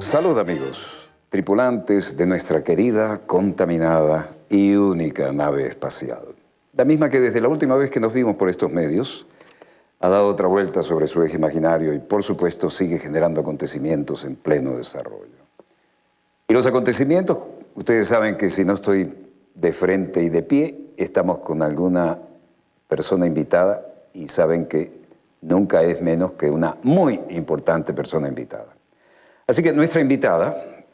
Salud, amigos, tripulantes de nuestra querida, contaminada y única nave espacial. La misma que desde la última vez que nos vimos por estos medios ha dado otra vuelta sobre su eje imaginario y, por supuesto, sigue generando acontecimientos en pleno desarrollo. Y los acontecimientos, ustedes saben que si no estoy de frente y de pie, estamos con alguna persona invitada y saben que nunca es menos que una muy importante persona invitada. Así que nuestra invitada,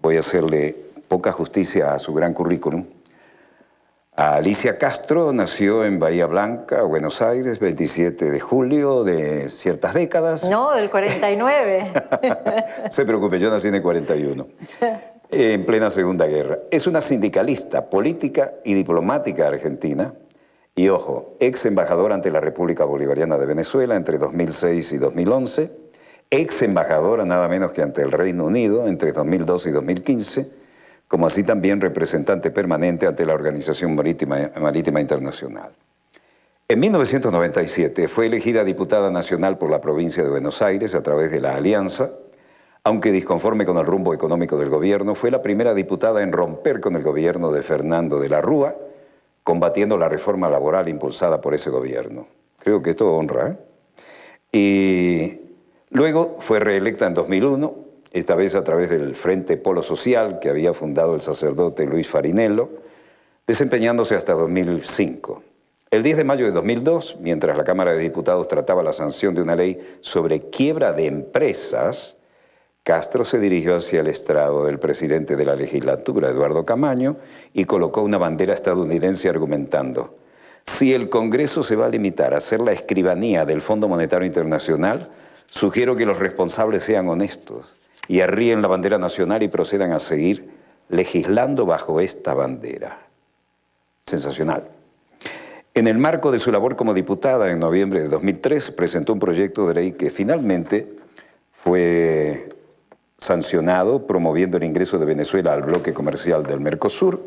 voy a hacerle poca justicia a su gran currículum. Alicia Castro nació en Bahía Blanca, Buenos Aires, 27 de julio de ciertas décadas. No, del 49. No se preocupe, yo nací en el 41, en plena Segunda Guerra. Es una sindicalista, política y diplomática argentina. Y ojo, ex embajadora ante la República Bolivariana de Venezuela entre 2006 y 2011. Ex embajadora nada menos que ante el Reino Unido entre 2012 y 2015, como así también representante permanente ante la Organización Marítima Internacional. En 1997 fue elegida diputada nacional por la provincia de Buenos Aires a través de la Alianza. Aunque disconforme con el rumbo económico del gobierno, fue la primera diputada en romper con el gobierno de Fernando de la Rúa, combatiendo la reforma laboral impulsada por ese gobierno. Creo que esto honra, ¿eh? Y luego fue reelecta en 2001, esta vez a través del Frente Polo Social que había fundado el sacerdote Luis Farinello, desempeñándose hasta 2005. El 10 de mayo de 2002, mientras la Cámara de Diputados trataba la sanción de una ley sobre quiebra de empresas, Castro se dirigió hacia el estrado del presidente de la legislatura, Eduardo Camaño, y colocó una bandera estadounidense argumentando: si el Congreso se va a limitar a ser la escribanía del Fondo Monetario Internacional, sugiero que los responsables sean honestos y arríen la bandera nacional y procedan a seguir legislando bajo esta bandera. Sensacional. En el marco de su labor como diputada, en noviembre de 2003, presentó un proyecto de ley que finalmente fue sancionado, promoviendo el ingreso de Venezuela al bloque comercial del Mercosur.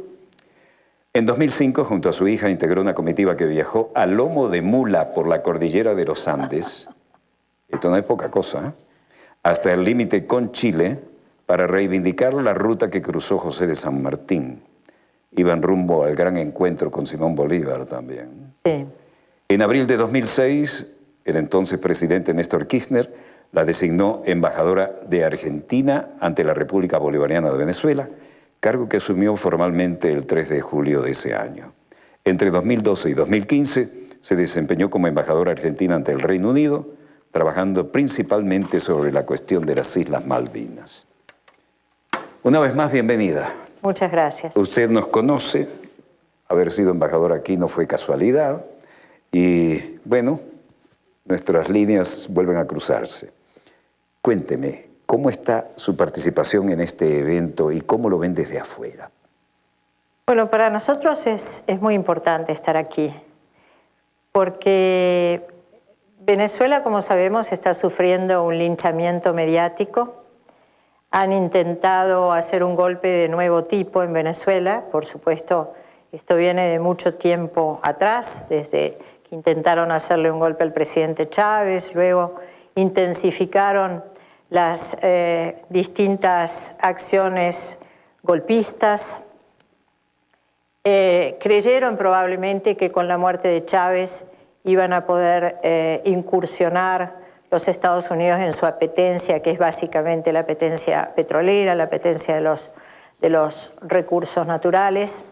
En 2005, junto a su hija, integró una comitiva que viajó a lomo de mula por la cordillera de los Andes. Esto no es poca cosa, ¿eh? Hasta el límite con Chile, para reivindicar la ruta que cruzó José de San Martín. Iban rumbo al gran encuentro con Simón Bolívar también. Sí. En abril de 2006, el entonces presidente Néstor Kirchner la designó embajadora de Argentina ante la República Bolivariana de Venezuela, cargo que asumió formalmente el 3 de julio de ese año. Entre 2012 y 2015 se desempeñó como embajadora argentina ante el Reino Unido, trabajando principalmente sobre la cuestión de las Islas Malvinas. Una vez más, bienvenida. Muchas gracias. Usted nos conoce, haber sido embajadora aquí no fue casualidad, y bueno, nuestras líneas vuelven a cruzarse. Cuénteme, ¿cómo está su participación en este evento y cómo lo ven desde afuera? Bueno, para nosotros es muy importante estar aquí, porque Venezuela, como sabemos, está sufriendo un linchamiento mediático. Han intentado hacer un golpe de nuevo tipo en Venezuela. Por supuesto, esto viene de mucho tiempo atrás, desde que intentaron hacerle un golpe al presidente Chávez, luego intensificaron las distintas acciones golpistas. Creyeron probablemente que con la muerte de Chávez iban a poder incursionar los Estados Unidos en su apetencia, que es básicamente la apetencia petrolera, la apetencia de los recursos naturales.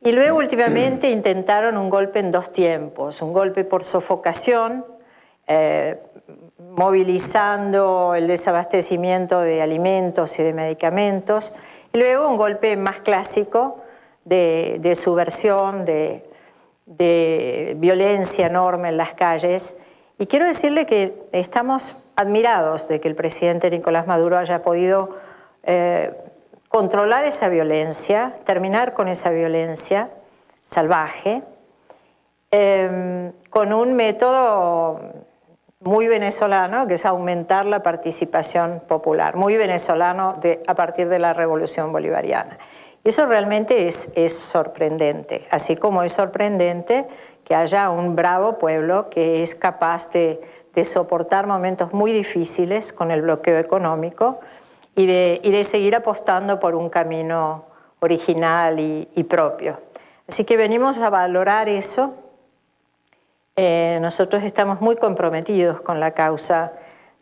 Y luego últimamente intentaron un golpe en dos tiempos, un golpe por sofocación, movilizando el desabastecimiento de alimentos y de medicamentos, y luego un golpe más clásico de subversión, de violencia enorme en las calles. Y quiero decirle que estamos admirados de que el presidente Nicolás Maduro haya podido controlar esa violencia, terminar con esa violencia salvaje, con un método muy venezolano, que es aumentar la participación popular, muy venezolano a partir de la Revolución Bolivariana. Y eso realmente es sorprendente, así como es sorprendente que haya un bravo pueblo que es capaz de soportar momentos muy difíciles con el bloqueo económico y de seguir apostando por un camino original y propio. Así que venimos a valorar eso. Nosotros estamos muy comprometidos con la causa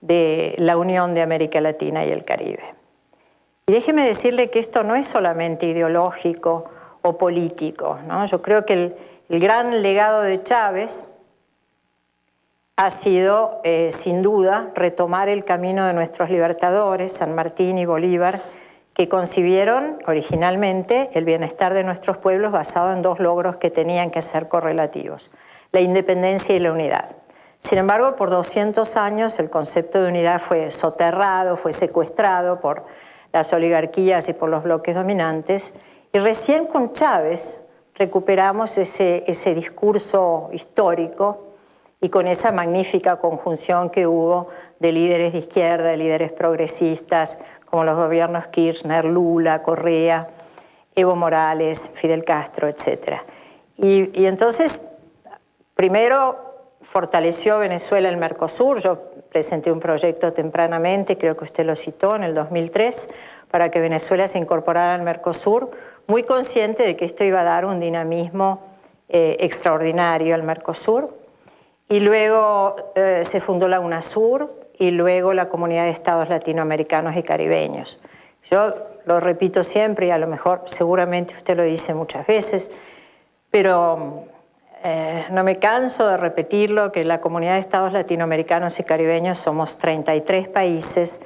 de la unión de América Latina y el Caribe. Y déjeme decirle que esto no es solamente ideológico o político, ¿no? Yo creo que el gran legado de Chávez ha sido, sin duda, retomar el camino de nuestros libertadores, San Martín y Bolívar, que concibieron originalmente el bienestar de nuestros pueblos basado en dos logros que tenían que ser correlativos: la independencia y la unidad. Sin embargo, por 200 años el concepto de unidad fue soterrado, fue secuestrado por las oligarquías y por los bloques dominantes, y recién con Chávez recuperamos ese discurso histórico y con esa magnífica conjunción que hubo de líderes de izquierda, de líderes progresistas, como los gobiernos Kirchner, Lula, Correa, Evo Morales, Fidel Castro, etc. Y entonces, primero fortaleció Venezuela el Mercosur. Yo presenté un proyecto tempranamente, creo que usted lo citó, en el 2003, para que Venezuela se incorporara al Mercosur, muy consciente de que esto iba a dar un dinamismo extraordinario al Mercosur. Y luego se fundó la UNASUR y luego la Comunidad de Estados Latinoamericanos y Caribeños. Yo lo repito siempre y a lo mejor seguramente usted lo dice muchas veces, pero no me canso de repetirlo, que la Comunidad de Estados Latinoamericanos y Caribeños somos 33 países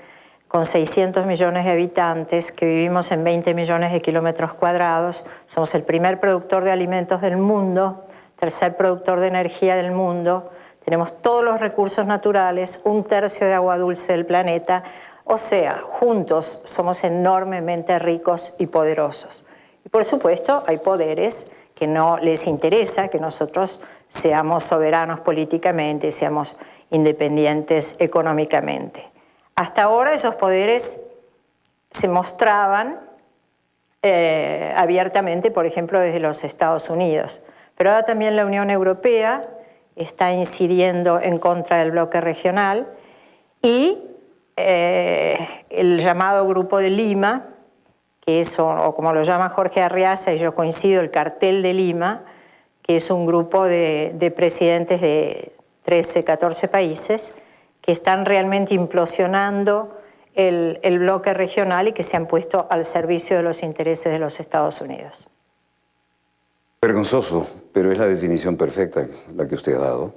con 600 millones de habitantes, que vivimos en 20 millones de kilómetros cuadrados, somos el primer productor de alimentos del mundo, tercer productor de energía del mundo, tenemos todos los recursos naturales, 1/3 de agua dulce del planeta, o sea, juntos somos enormemente ricos y poderosos. Y por supuesto hay poderes que no les interesa que nosotros seamos soberanos políticamente, seamos independientes económicamente. Hasta ahora esos poderes se mostraban abiertamente, por ejemplo, desde los Estados Unidos. Pero ahora también la Unión Europea está incidiendo en contra del bloque regional y el llamado Grupo de Lima, que es, o como lo llama Jorge Arriaza, y yo coincido, el Cartel de Lima, que es un grupo de presidentes de 13, 14 países que están realmente implosionando el bloque regional y que se han puesto al servicio de los intereses de los Estados Unidos. Vergonzoso, pero es la definición perfecta la que usted ha dado.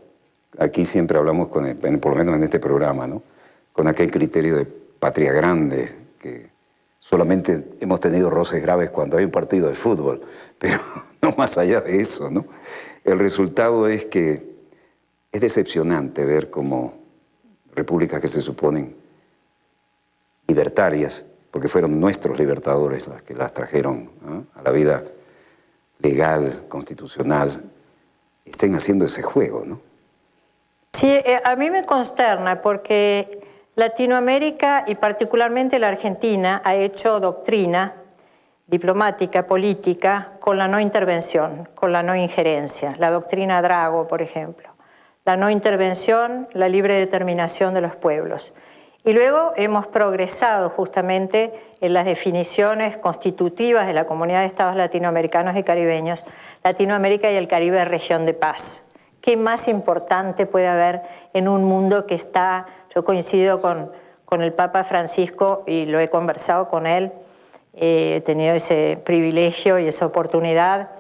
Aquí siempre hablamos, por lo menos en este programa, ¿no?, con aquel criterio de patria grande, que solamente hemos tenido roces graves cuando hay un partido de fútbol, pero no más allá de eso, ¿no? El resultado es que es decepcionante ver cómo repúblicas que se suponen libertarias, porque fueron nuestros libertadores las que las trajeron, ¿no?, a la vida legal, constitucional, estén haciendo ese juego, ¿no? Sí, a mí me consterna porque Latinoamérica y particularmente la Argentina ha hecho doctrina diplomática, política, con la no intervención, con la no injerencia. La doctrina Drago, por ejemplo. La no intervención, la libre determinación de los pueblos. Y luego hemos progresado justamente en las definiciones constitutivas de la Comunidad de Estados Latinoamericanos y Caribeños, Latinoamérica y el Caribe, región de paz. ¿Qué más importante puede haber en un mundo que está, yo coincido con el Papa Francisco y lo he conversado con él, he tenido ese privilegio y esa oportunidad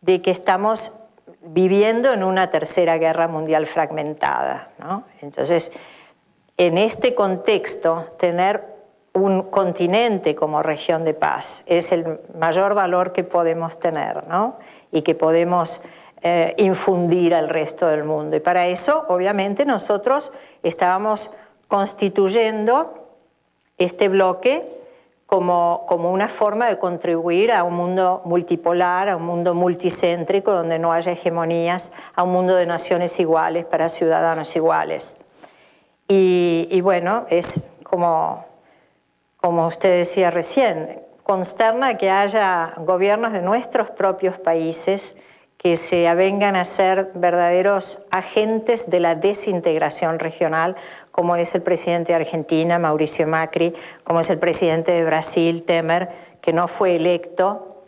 de que estamos viviendo en una tercera guerra mundial fragmentada, ¿no? Entonces, en este contexto, tener un continente como región de paz es el mayor valor que podemos tener, ¿no?, y que podemos infundir al resto del mundo. Y para eso, obviamente, nosotros estábamos constituyendo este bloque como una forma de contribuir a un mundo multipolar, a un mundo multicéntrico, donde no haya hegemonías, a un mundo de naciones iguales para ciudadanos iguales. Y bueno, es como usted decía recién, consterna que haya gobiernos de nuestros propios países que se avengan a ser verdaderos agentes de la desintegración regional, como es el presidente de Argentina, Mauricio Macri, como es el presidente de Brasil, Temer, que no fue electo,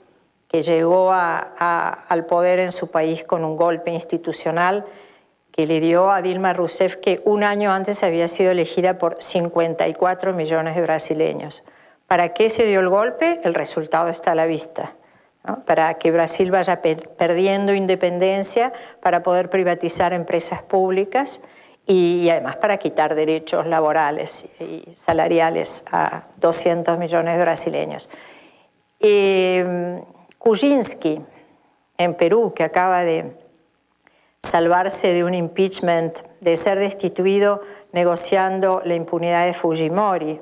que llegó al poder en su país con un golpe institucional que le dio a Dilma Rousseff, que un año antes había sido elegida por 54 millones de brasileños. ¿Para qué se dio el golpe? El resultado está a la vista, ¿no? Para que Brasil vaya perdiendo independencia, para poder privatizar empresas públicas y además para quitar derechos laborales y salariales a 200 millones de brasileños. Kuczynski, en Perú, que acaba de salvarse de un impeachment, de ser destituido negociando la impunidad de Fujimori.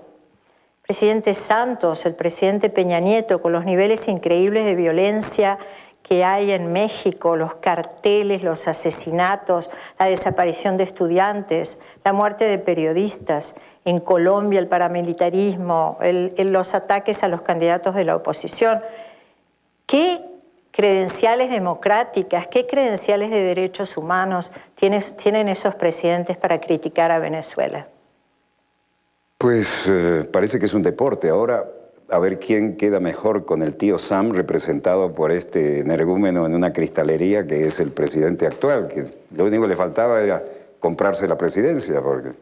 Presidente Santos, el presidente Peña Nieto, con los niveles increíbles de violencia que hay en México, los carteles, los asesinatos, la desaparición de estudiantes, la muerte de periodistas, en Colombia el paramilitarismo, los ataques a los candidatos de la oposición. ¿Qué credenciales democráticas, qué credenciales de derechos humanos tienen esos presidentes para criticar a Venezuela? Pues parece que es un deporte. Ahora, a ver quién queda mejor con el tío Sam representado por este energúmeno en una cristalería que es el presidente actual, que lo único que le faltaba era comprarse la presidencia, porque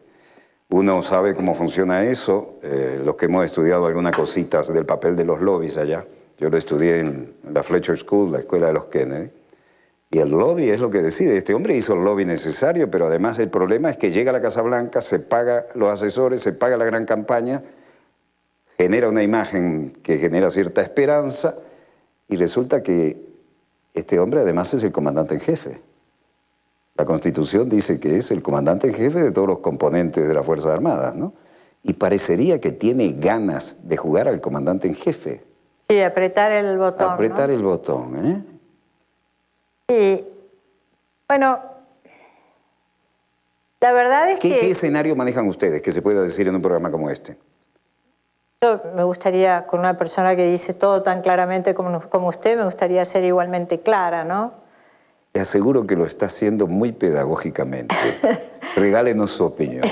uno sabe cómo funciona eso, los que hemos estudiado algunas cositas del papel de los lobbies allá. Yo lo estudié en la Fletcher School, la escuela de los Kennedy, y el lobby es lo que decide. Este hombre hizo el lobby necesario, pero además el problema es que llega a la Casa Blanca, se paga los asesores, se paga la gran campaña, genera una imagen que genera cierta esperanza, y resulta que este hombre además es el comandante en jefe. La Constitución dice que es el comandante en jefe de todos los componentes de las Fuerzas Armadas, ¿no? Y parecería que tiene ganas de jugar al comandante en jefe. Sí, apretar el botón. Apretar, ¿no?, el botón, ¿eh? Sí. Bueno, la verdad es que... ¿Qué escenario manejan ustedes que se pueda decir en un programa como este? Yo me gustaría, con una persona que dice todo tan claramente como usted, me gustaría ser igualmente clara, ¿no? Le aseguro que lo está haciendo muy pedagógicamente. Regálenos su opinión.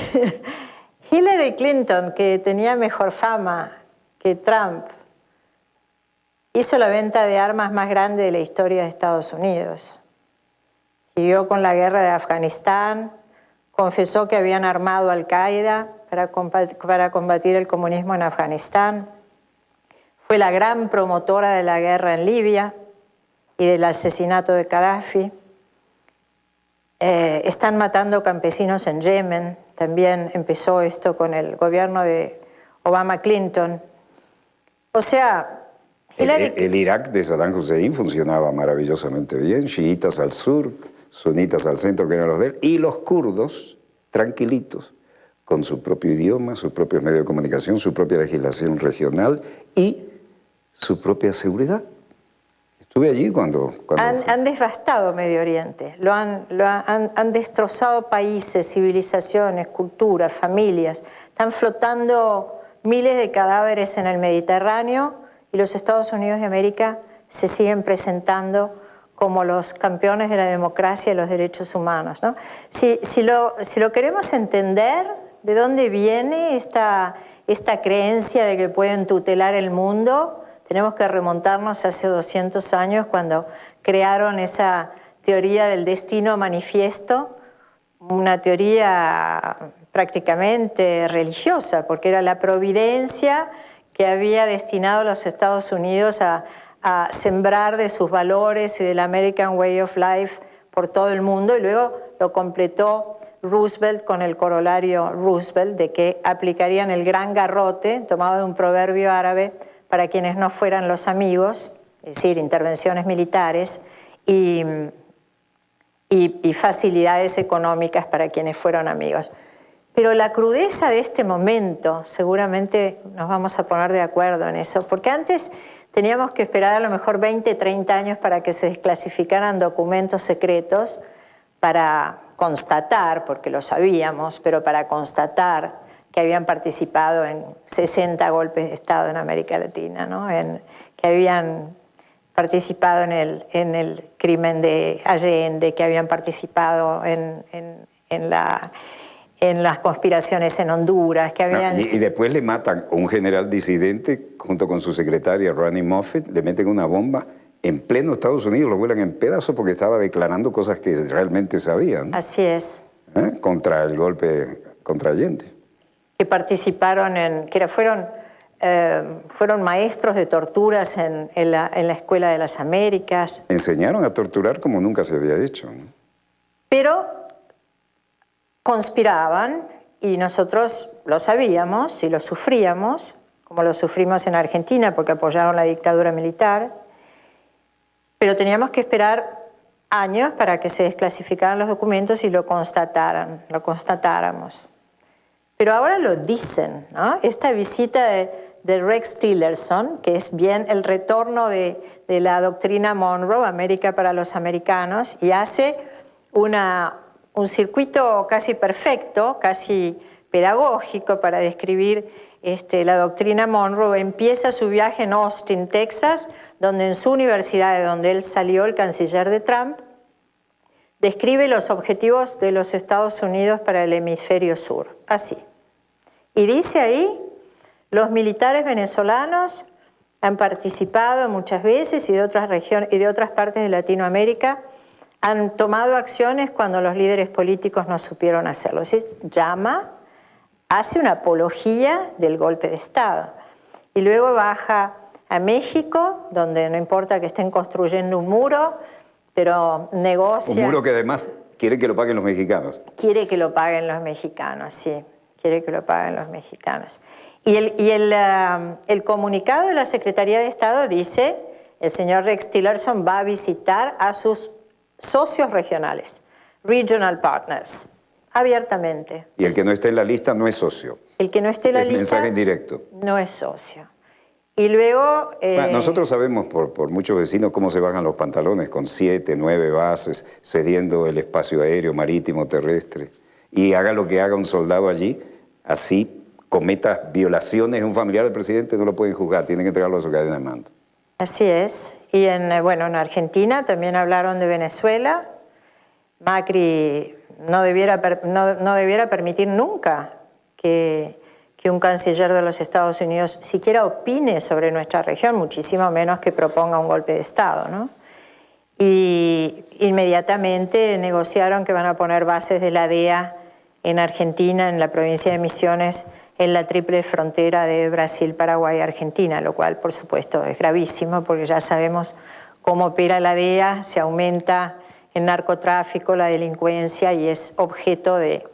Hillary Clinton, que tenía mejor fama que Trump, hizo la venta de armas más grande de la historia de Estados Unidos. Siguió con la guerra de Afganistán, confesó que habían armado Al-Qaeda para combatir el comunismo en Afganistán. Fue la gran promotora de la guerra en Libia y del asesinato de Gaddafi. Están matando campesinos en Yemen. También empezó esto con el gobierno de Obama-Clinton. O sea... El Irak de Saddam Hussein funcionaba maravillosamente bien, chiitas al sur, sunitas al centro, que eran los de él, y los kurdos, tranquilitos, con su propio idioma, sus propios medios de comunicación, su propia legislación regional y su propia seguridad. Estuve allí cuando... Han devastado Medio Oriente, han destrozado países, civilizaciones, culturas, familias. Están flotando miles de cadáveres en el Mediterráneo y los Estados Unidos de América se siguen presentando como los campeones de la democracia y los derechos humanos, ¿no? Si lo queremos entender, ¿de dónde viene esta creencia de que pueden tutelar el mundo? Tenemos que remontarnos hace 200 años cuando crearon esa teoría del destino manifiesto, una teoría prácticamente religiosa, porque era la providencia que había destinado a los Estados Unidos a sembrar de sus valores y del American Way of Life por todo el mundo, y luego lo completó Roosevelt con el corolario Roosevelt de que aplicarían el gran garrote, tomado de un proverbio árabe, para quienes no fueran los amigos, es decir, intervenciones militares y facilidades económicas para quienes fueron amigos. Pero la crudeza de este momento, seguramente nos vamos a poner de acuerdo en eso, porque antes teníamos que esperar a lo mejor 20, 30 años para que se desclasificaran documentos secretos para constatar, porque lo sabíamos, pero para constatar que habían participado en 60 golpes de Estado en América Latina, ¿no? Que habían participado en el crimen de Allende, que habían participado en las conspiraciones en Honduras, que habían... Y después le matan a un general disidente junto con su secretaria Ronnie Moffett, le meten una bomba en pleno Estados Unidos, lo vuelan en pedazos porque estaba declarando cosas que realmente sabían. Así es. Contra el golpe contra Allende. Que participaron fueron maestros de torturas en la Escuela de las Américas. Enseñaron a torturar como nunca se había hecho, ¿no? Pero conspiraban y nosotros lo sabíamos y lo sufríamos, como lo sufrimos en Argentina porque apoyaron la dictadura militar, pero teníamos que esperar años para que se desclasificaran los documentos y lo constatáramos. Pero ahora lo dicen, ¿no? Esta visita de Rex Tillerson, que es bien el retorno de la doctrina Monroe, América para los americanos, y hace un circuito casi perfecto, casi pedagógico para describir la doctrina Monroe. Empieza su viaje en Austin, Texas, donde en su universidad, de donde él salió, el canciller de Trump, describe los objetivos de los Estados Unidos para el hemisferio sur, así. Y dice ahí, los militares venezolanos han participado muchas veces y de otras regiones y de otras partes de Latinoamérica han tomado acciones cuando los líderes políticos no supieron hacerlo. Es decir, hace una apología del golpe de Estado. Y luego baja a México, donde no importa que estén construyendo un muro, pero negocia... Un muro que además quiere que lo paguen los mexicanos. Quiere que lo paguen los mexicanos, sí. Quiere que lo paguen los mexicanos. Y el comunicado de la Secretaría de Estado dice, el señor Rex Tillerson va a visitar a sus socios regionales, regional partners, abiertamente. Y el que no esté en la lista no es socio. El que no esté en la lista mensaje indirecto. No es socio. Y luego... nosotros sabemos por muchos vecinos cómo se bajan los pantalones con 7, 9 bases, cediendo el espacio aéreo, marítimo, terrestre. Y haga lo que haga un soldado allí, así cometa violaciones de un familiar del presidente, no lo pueden juzgar, tienen que entregarlo a su cadena de mando. Así es. Y en Argentina también hablaron de Venezuela. Macri no debiera permitir nunca que un canciller de los Estados Unidos siquiera opine sobre nuestra región, muchísimo menos que proponga un golpe de Estado, ¿no? Y inmediatamente negociaron que van a poner bases de la DEA en Argentina, en la provincia de Misiones, en la triple frontera de Brasil, Paraguay y Argentina, lo cual, por supuesto, es gravísimo porque ya sabemos cómo opera la DEA, se aumenta el narcotráfico, la delincuencia y es objeto de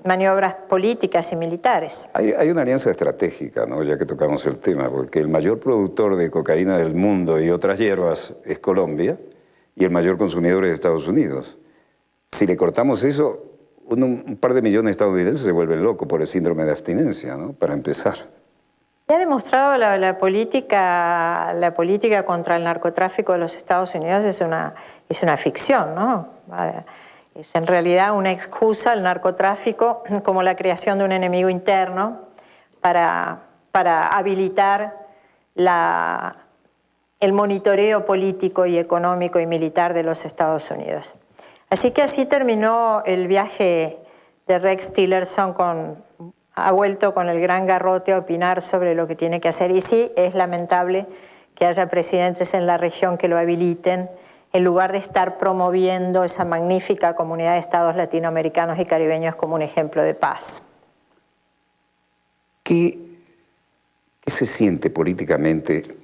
maniobras políticas y militares. Hay una alianza estratégica, ¿no? Ya que tocamos el tema, porque el mayor productor de cocaína del mundo y otras hierbas es Colombia y el mayor consumidor es Estados Unidos. Si le cortamos eso, un par de millones de estadounidenses se vuelven locos por el síndrome de abstinencia, ¿no? Para empezar. Ha demostrado la política contra el narcotráfico de los Estados Unidos es una ficción, ¿no? Es en realidad una excusa al narcotráfico como la creación de un enemigo interno para habilitar el monitoreo político y económico y militar de los Estados Unidos. Así que así terminó el viaje de Rex Tillerson ha vuelto con el gran garrote a opinar sobre lo que tiene que hacer. Y sí, es lamentable que haya presidentes en la región que lo habiliten, en lugar de estar promoviendo esa magnífica comunidad de estados latinoamericanos y caribeños como un ejemplo de paz. ¿Qué se siente políticamente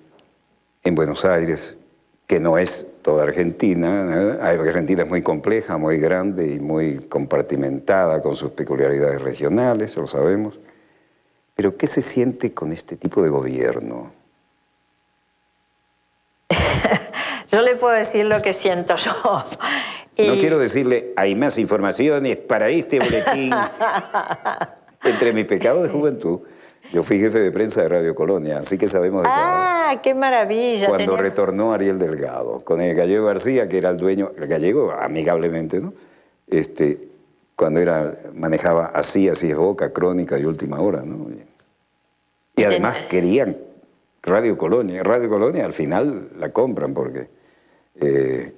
en Buenos Aires, que no es toda Argentina? Argentina es muy compleja, muy grande y muy compartimentada con sus peculiaridades regionales, lo sabemos. Pero ¿qué se siente con este tipo de gobierno? Yo le puedo decir lo que siento yo. No quiero decirle, hay más informaciones para este boletín. Entre mis pecados de juventud, yo fui jefe de prensa de Radio Colonia, así que sabemos de qué hablo. ¡Ah, qué maravilla! Cuando retornó Ariel Delgado, con el Gallego García, que era el dueño, el Gallego amigablemente, ¿no? Cuando manejaba Así es Boca, Crónica y Última Hora, ¿no? Y además querían Radio Colonia al final la compran porque...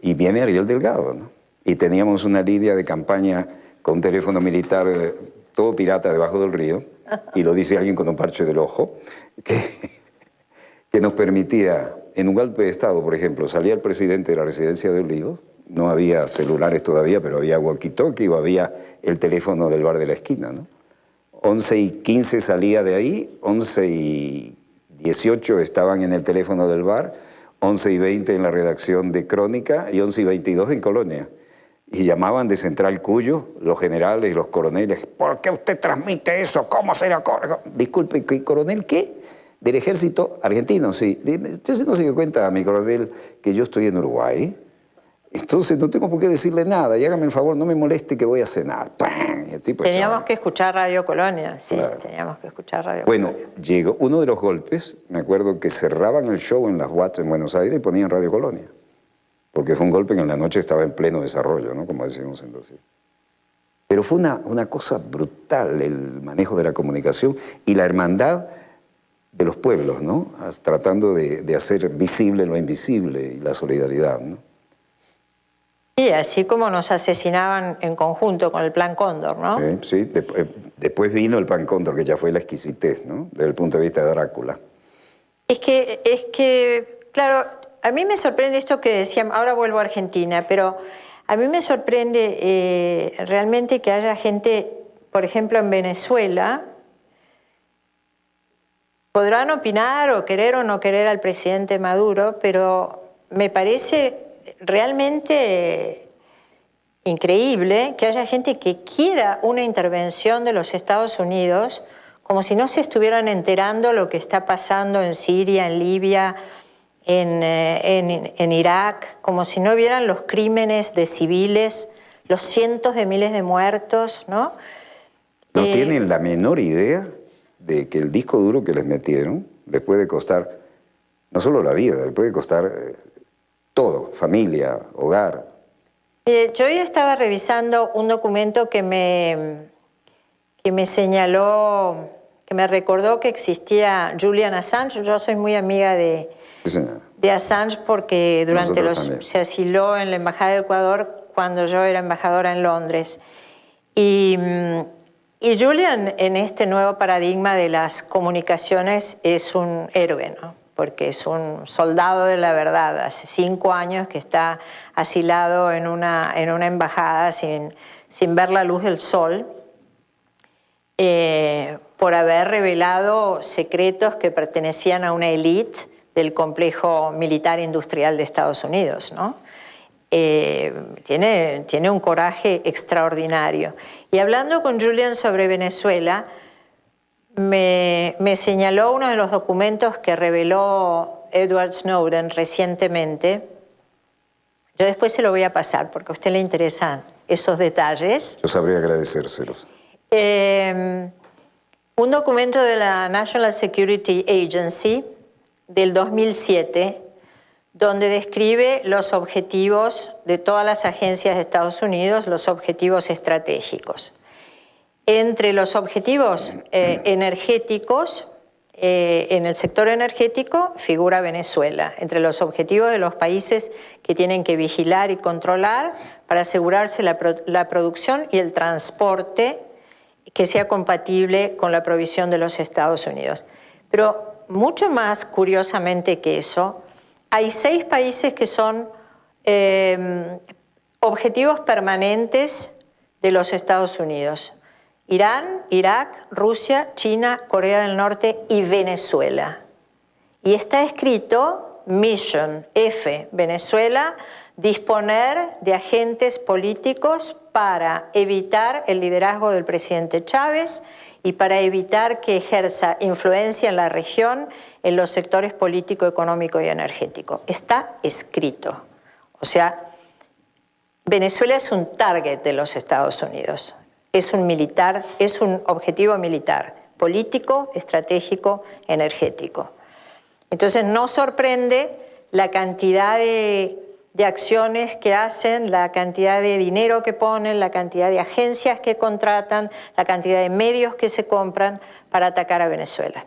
y viene Ariel Delgado, ¿no? Y teníamos una línea de campaña con un teléfono militar, todo pirata debajo del río, y lo dice alguien con un parche del ojo, que nos permitía, en un golpe de Estado, por ejemplo, salía el presidente de la residencia de Olivos, no había celulares todavía, pero había walkie-talkie o había el teléfono del bar de la esquina, ¿no? 11:15 salía de ahí, 11:18 estaban en el teléfono del bar, 11:20 en la redacción de Crónica y 11:22 en Colonia. Y llamaban de Central Cuyo los generales y los coroneles. ¿Por qué usted transmite eso? ¿Cómo será? Disculpe, ¿coronel qué? Del ejército argentino, sí. ¿Usted no se dio cuenta, mi coronel, que yo estoy en Uruguay? Entonces no tengo por qué decirle nada. Y hágame el favor, no me moleste que voy a cenar. ¡Pam! Y el tipo teníamos que escuchar Radio Colonia, sí. Claro. Teníamos que escuchar Radio Colonia. Bueno, llegó uno de los golpes, me acuerdo que cerraban el show en las Watts en Buenos Aires y ponían Radio Colonia. Porque fue un golpe que en la noche estaba en pleno desarrollo, ¿no? Como decimos entonces. Pero fue una cosa brutal el manejo de la comunicación y la hermandad de los pueblos, ¿no? Tratando de hacer visible lo invisible y la solidaridad, ¿no? Sí, así como nos asesinaban en conjunto con el Plan Cóndor, ¿no? Sí, después vino el Plan Cóndor, que ya fue la exquisitez, ¿no? Desde el punto de vista de Drácula. Es que, claro, a mí me sorprende esto que decían, ahora vuelvo a Argentina, pero a mí me sorprende realmente que haya gente, por ejemplo, en Venezuela, podrán opinar o querer o no querer al presidente Maduro, pero me parece realmente increíble que haya gente que quiera una intervención de los Estados Unidos como si no se estuvieran enterando lo que está pasando en Siria, en Libia, en Irak, como si no vieran los crímenes de civiles, los cientos de miles de muertos, ¿no? No tienen la menor idea de que el disco duro que les metieron les puede costar no solo la vida, les puede costar todo, familia, hogar. Yo hoy estaba revisando un documento que me señaló, que me recordó que existía Julian Assange. Yo soy muy amiga de Assange porque se asiló en la Embajada de Ecuador cuando yo era embajadora en Londres. Y Julian, en este nuevo paradigma de las comunicaciones, es un héroe, ¿no? Porque es un soldado de la verdad. Hace 5 años que está asilado en una embajada sin ver la luz del sol, por haber revelado secretos que pertenecían a una élite del complejo militar industrial de Estados Unidos, ¿no? Tiene un coraje extraordinario. Y hablando con Julian sobre Venezuela, me señaló uno de los documentos que reveló Edward Snowden recientemente. Yo después se lo voy a pasar porque a usted le interesan esos detalles. Yo sabría agradecérselos. Un documento de la National Security Agency del 2007 donde describe los objetivos de todas las agencias de Estados Unidos, los objetivos estratégicos. Entre los objetivos energéticos, en el sector energético figura Venezuela, entre los objetivos de los países que tienen que vigilar y controlar para asegurarse la producción y el transporte que sea compatible con la provisión de los Estados Unidos. Pero mucho más curiosamente que eso, hay 6 países que son objetivos permanentes de los Estados Unidos: Irán, Irak, Rusia, China, Corea del Norte y Venezuela. Y está escrito Mission F, Venezuela, disponer de agentes políticos para evitar el liderazgo del presidente Chávez y para evitar que ejerza influencia en la región en los sectores político, económico y energético. Está escrito. O sea, Venezuela es un target de los Estados Unidos. Es un militar, es un objetivo militar, político, estratégico, energético. Entonces no sorprende la cantidad de acciones que hacen, la cantidad de dinero que ponen, la cantidad de agencias que contratan, la cantidad de medios que se compran para atacar a Venezuela.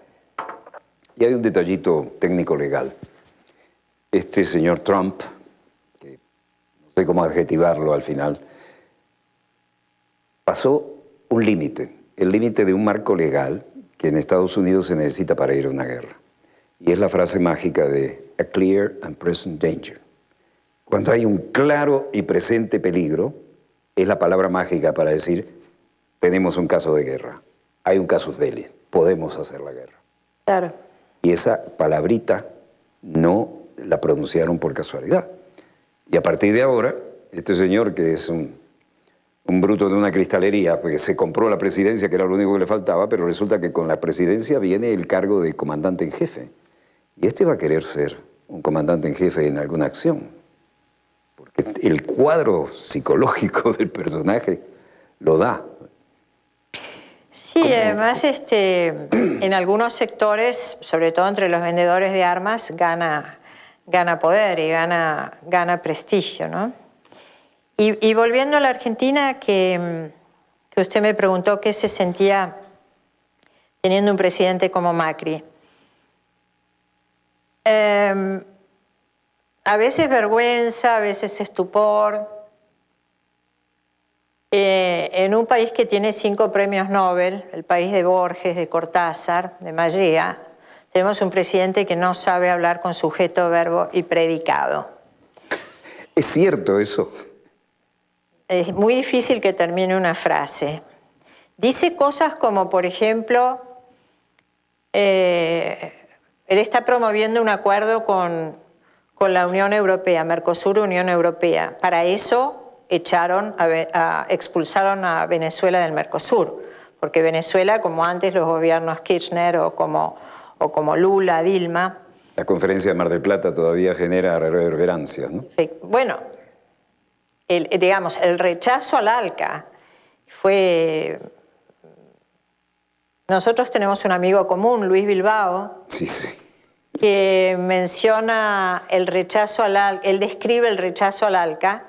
Y hay un detallito técnico legal. Este señor Trump, que no sé cómo adjetivarlo al final, pasó un límite, el límite de un marco legal que en Estados Unidos se necesita para ir a una guerra. Y es la frase mágica de "a clear and present danger". Cuando hay un claro y presente peligro, es la palabra mágica para decir tenemos un caso de guerra, hay un casus belli, podemos hacer la guerra. Claro. Y esa palabrita no la pronunciaron por casualidad. Y a partir de ahora, este señor que es un bruto de una cristalería, porque se compró la presidencia, que era lo único que le faltaba, pero resulta que con la presidencia viene el cargo de comandante en jefe. Y este va a querer ser un comandante en jefe en alguna acción. Porque el cuadro psicológico del personaje lo da. Sí, además en algunos sectores, sobre todo entre los vendedores de armas, gana poder y gana prestigio, ¿no? Y volviendo a la Argentina, que usted me preguntó qué se sentía teniendo un presidente como Macri. A veces vergüenza, a veces estupor. En un país que tiene 5 premios Nobel, el país de Borges, de Cortázar, de Mallea, tenemos un presidente que no sabe hablar con sujeto, verbo y predicado. ¿Es cierto eso? Es muy difícil que termine una frase. Dice cosas como, por ejemplo, él está promoviendo un acuerdo con la Unión Europea, Mercosur-Unión Europea. Para eso expulsaron a Venezuela del Mercosur, porque Venezuela, como antes los gobiernos Kirchner o como Lula, Dilma... La conferencia de Mar del Plata todavía genera reverberancias, ¿no? Bueno, digamos, el rechazo al ALCA fue... Nosotros tenemos un amigo común, Luis Bilbao, sí, sí, que menciona el rechazo al ALCA, él describe el rechazo al ALCA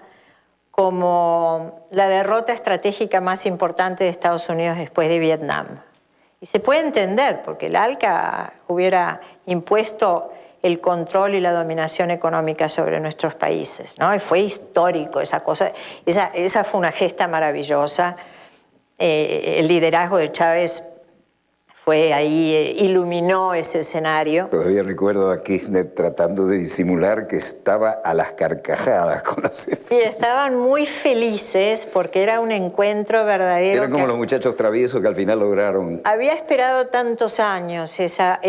como la derrota estratégica más importante de Estados Unidos después de Vietnam. Y se puede entender, porque el ALCA hubiera impuesto el control y la dominación económica sobre nuestros países, ¿no? Y fue histórico esa cosa, esa fue una gesta maravillosa. El liderazgo de Chávez fue ahí, iluminó ese escenario. Todavía recuerdo a Kirchner tratando de disimular que estaba a las carcajadas con las... Sí, estaban muy felices porque era un encuentro verdadero. Eran como los muchachos traviesos que al final lograron... Había esperado tantos años esa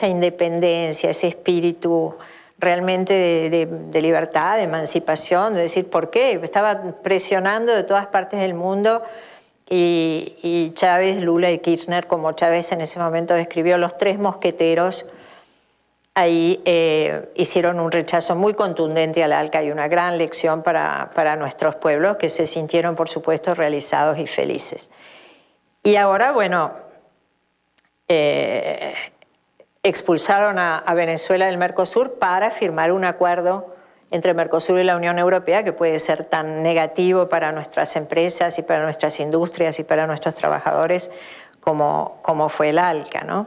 independencia, ese espíritu realmente de libertad, de emancipación, de decir por qué. Estaba presionando de todas partes del mundo. Y Chávez, Lula y Kirchner, como Chávez en ese momento describió, los 3 mosqueteros, ahí hicieron un rechazo muy contundente al ALCA y una gran lección para nuestros pueblos que se sintieron, por supuesto, realizados y felices. Y ahora, bueno, expulsaron a Venezuela del Mercosur para firmar un acuerdo entre Mercosur y la Unión Europea, que puede ser tan negativo para nuestras empresas y para nuestras industrias y para nuestros trabajadores como fue el ALCA, ¿no?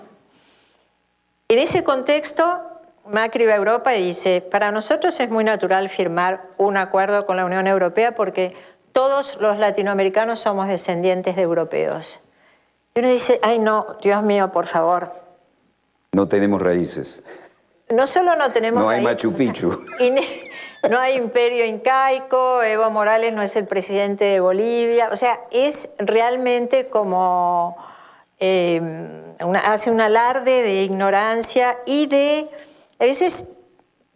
En ese contexto, Macri va a Europa y dice, para nosotros es muy natural firmar un acuerdo con la Unión Europea porque todos los latinoamericanos somos descendientes de europeos. Y uno dice, ay no, Dios mío, por favor. No tenemos raíces. No solo no tenemos raíces. No hay Machu Picchu. No hay imperio incaico, Evo Morales no es el presidente de Bolivia, o sea, es realmente como hace un alarde de ignorancia y a veces,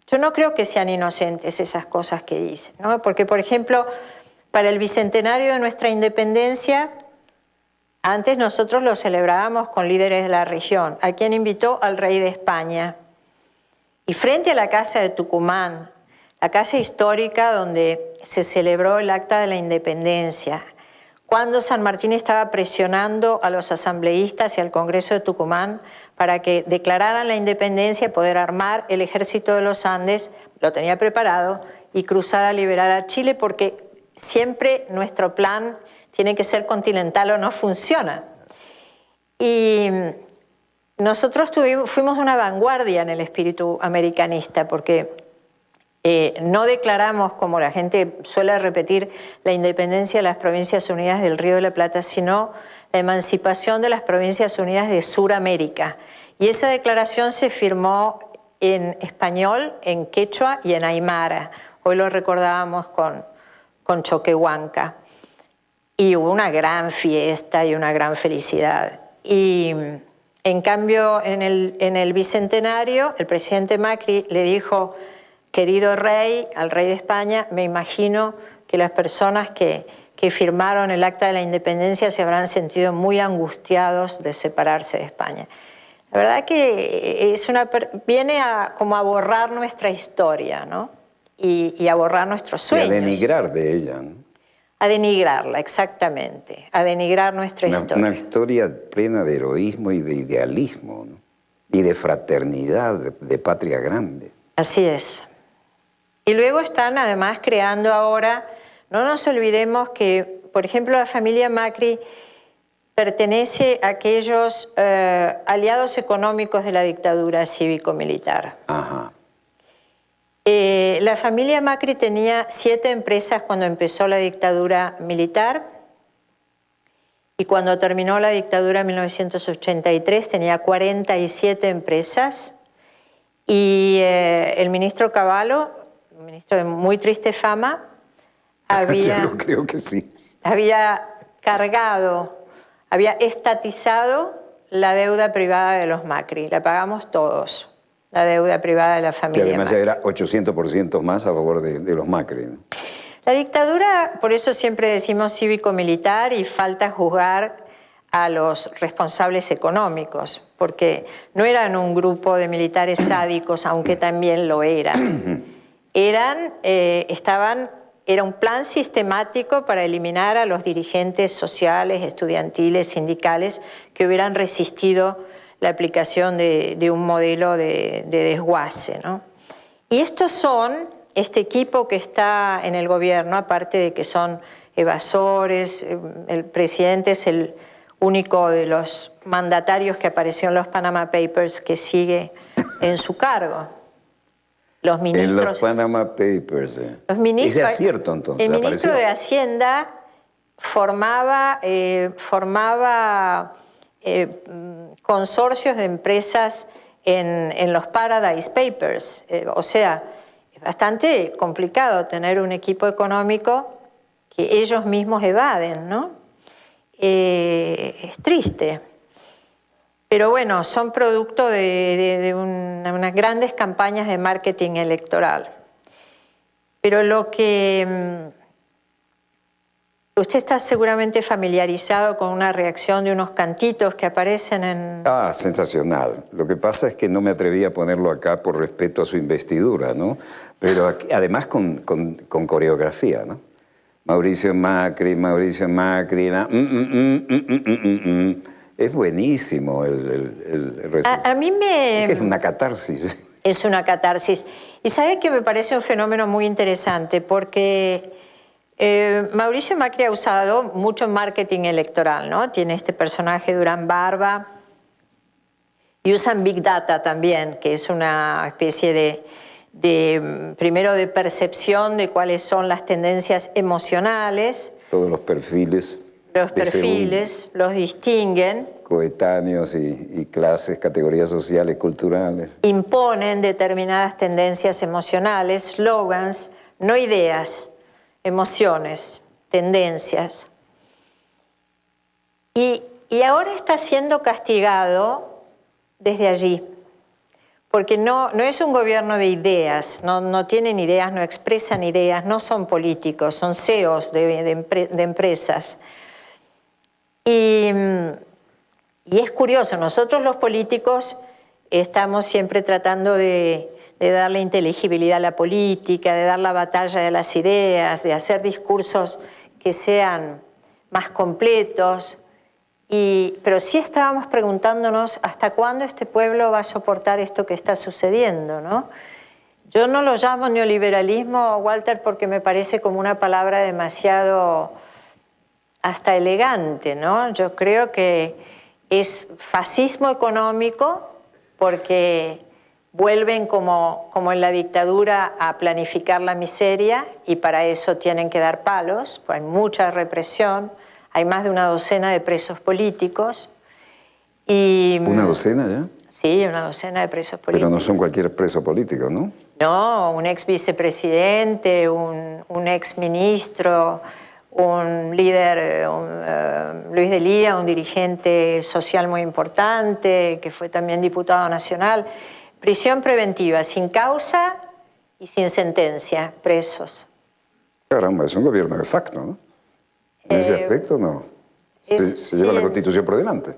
yo no creo que sean inocentes esas cosas que dicen, ¿no? Porque, por ejemplo, para el bicentenario de nuestra independencia, antes nosotros lo celebrábamos con líderes de la región. ¿A quién invitó? Al rey de España. Y frente a la casa de Tucumán, la casa histórica donde se celebró el Acta de la Independencia, cuando San Martín estaba presionando a los asambleístas y al Congreso de Tucumán para que declararan la independencia y poder armar el ejército de los Andes, lo tenía preparado, y cruzar a liberar a Chile, porque siempre nuestro plan tiene que ser continental o no funciona. Y nosotros fuimos una vanguardia en el espíritu americanista, porque no declaramos, como la gente suele repetir, la independencia de las Provincias Unidas del Río de la Plata, sino la emancipación de las Provincias Unidas de Suramérica. Y esa declaración se firmó en español, en quechua y en aymara. Hoy lo recordábamos con Choquehuanca. Y hubo una gran fiesta y una gran felicidad. Y en cambio, en el Bicentenario, el presidente Macri le dijo: querido rey, al rey de España, me imagino que las personas que firmaron el Acta de la Independencia se habrán sentido muy angustiados de separarse de España. La verdad que viene como a borrar nuestra historia, ¿no? Y a borrar nuestros sueños. Y a denigrar de ella, ¿no? A denigrarla, exactamente. A denigrar nuestra historia. Una historia plena de heroísmo y de idealismo, ¿no? Y de fraternidad, de patria grande. Así es. Y luego están además creando ahora, no nos olvidemos que, por ejemplo, la familia Macri pertenece a aquellos aliados económicos de la dictadura cívico-militar. Ajá. La familia Macri tenía 7 empresas cuando empezó la dictadura militar, y cuando terminó la dictadura en 1983 tenía 47 empresas, y el ministro Cavallo, un ministro de muy triste fama, Yo lo creo que sí. había estatizado la deuda privada de los Macri. La pagamos todos, la deuda privada de la familia Que además Macri. ya era 800% más a favor de los Macri, ¿no? La dictadura, por eso siempre decimos cívico-militar, y falta juzgar a los responsables económicos, porque no eran un grupo de militares sádicos, aunque también lo eran. Era un plan sistemático para eliminar a los dirigentes sociales, estudiantiles, sindicales que hubieran resistido la aplicación de un modelo de desguace, ¿no? Y este equipo que está en el gobierno, aparte de que son evasores, el presidente es el único de los mandatarios que apareció en los Panama Papers que sigue en su cargo. Los ministros, en los Panama Papers. Los ministros, ¿Ese acierto entonces? El ministro ¿apareció? de Hacienda formaba consorcios de empresas en los Paradise Papers. O sea, es bastante complicado tener un equipo económico que ellos mismos evaden, ¿no? Es triste. Pero bueno, son producto de unas grandes campañas de marketing electoral. Pero lo que... Usted está seguramente familiarizado con una reacción de unos cantitos que aparecen en... Ah, sensacional. Lo que pasa es que no me atreví a ponerlo acá por respeto a su investidura, ¿no? Pero aquí, además con coreografía, ¿no? Mauricio Macri, Es buenísimo el resultado. A mí me... Es que es una catarsis. Es una catarsis. Y sabe que me parece un fenómeno muy interesante porque Mauricio Macri ha usado mucho marketing electoral, ¿no? Tiene este personaje Durán Barba y usan Big Data también, que es una especie primero de percepción de cuáles son las tendencias emocionales. Todos los perfiles. Los perfiles los distinguen. Coetáneos y clases, categorías sociales, culturales. Imponen determinadas tendencias emocionales, slogans, no ideas, emociones, tendencias. Y ahora está siendo castigado desde allí, porque no es un gobierno de ideas, no tienen ideas, no expresan ideas, no son políticos, son CEOs de empresas. Y es curioso, nosotros los políticos estamos siempre tratando de darle inteligibilidad a la política, de dar la batalla de las ideas, de hacer discursos que sean más completos. Pero sí estábamos preguntándonos hasta cuándo este pueblo va a soportar esto que está sucediendo, ¿no? Yo no lo llamo neoliberalismo, Walter, porque me parece como una palabra demasiado hasta elegante, ¿no? Yo creo que es fascismo económico porque vuelven como en la dictadura a planificar la miseria y para eso tienen que dar palos, pues hay mucha represión, hay más de una docena de presos políticos. ¿Una docena ya? Sí, una docena de presos políticos. Pero no son cualquier preso político, ¿no? No, un ex vicepresidente, un ex ministro, un líder, Luis de Lía, un dirigente social muy importante, que fue también diputado nacional. Prisión preventiva, sin causa y sin sentencia, presos. Caramba, es un gobierno de facto, ¿no? En ese aspecto, no. Se lleva la Constitución por delante.